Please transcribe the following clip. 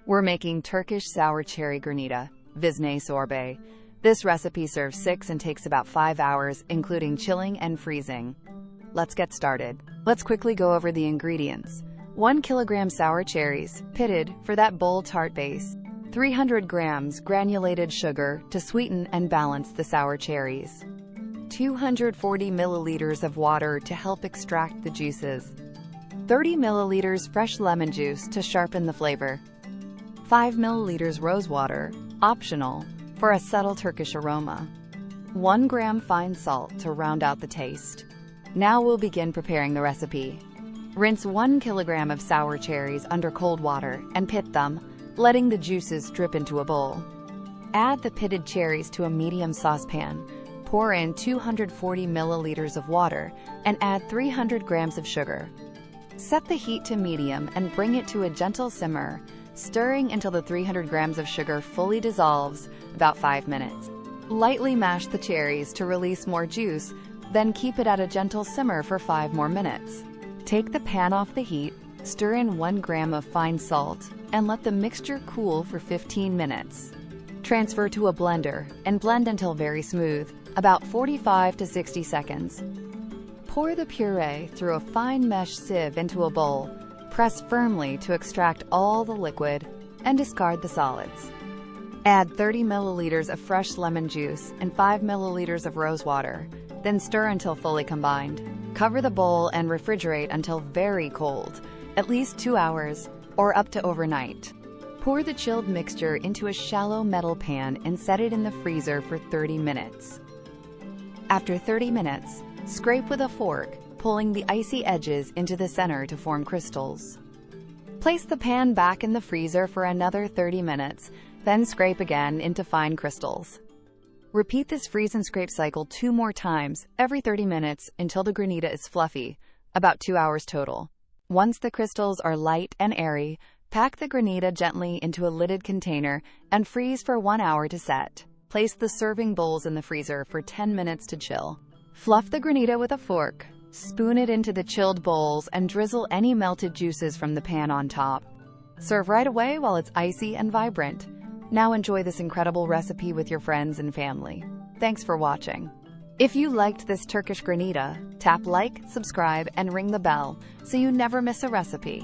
We're making Turkish sour cherry Granita Vişne Sorbe. This recipe serves 6 and takes about 5 hours, including chilling and freezing. Let's get started. Let's quickly go over the ingredients. 1 kilogram sour cherries, pitted, for that bold tart base. 300 grams granulated sugar to sweeten and balance the sour cherries. 240 milliliters of water to help extract the juices. 30 milliliters fresh lemon juice to sharpen the flavor. 5 milliliters rosewater, optional, for a subtle Turkish aroma. 1 gram fine salt to round out the taste. Now we'll begin preparing the recipe. Rinse 1 kilogram of sour cherries under cold water and pit them, letting the juices drip into a bowl. Add the pitted cherries to a medium saucepan. Pour in 240 milliliters of water and add 300 grams of sugar. Set the heat to medium and bring it to a gentle simmer, stirring until the 300 grams of sugar fully dissolves, about 5 minutes. Lightly mash the cherries to release more juice, then keep it at a gentle simmer for 5 more minutes. Take the pan off the heat, stir in 1 gram of fine salt, and let the mixture cool for 15 minutes. Transfer to a blender and blend until very smooth, about 45 to 60 seconds. Pour the puree through a fine mesh sieve into a bowl. Press firmly to extract all the liquid and discard the solids. Add 30 milliliters of fresh lemon juice and 5 milliliters of rosewater, then stir until fully combined. Cover the bowl and refrigerate until very cold, at least 2 hours, or up to overnight. Pour the chilled mixture into a shallow metal pan and set it in the freezer for 30 minutes. After 30 minutes, scrape with a fork, pulling the icy edges into the center to form crystals. Place the pan back in the freezer for another 30 minutes, then scrape again into fine crystals. Repeat this freeze and scrape cycle 2 more times, every 30 minutes, until the granita is fluffy, about 2 hours total. Once the crystals are light and airy, pack the granita gently into a lidded container and freeze for 1 hour to set. Place the serving bowls in the freezer for 10 minutes to chill. Fluff the granita with a fork. Spoon it into the chilled bowls and drizzle any melted juices from the pan on top. Serve right away while it's icy and vibrant. Now enjoy this incredible recipe with your friends and family. Thanks for watching. If you liked this Turkish granita, tap like, subscribe, and ring the bell so you never miss a recipe.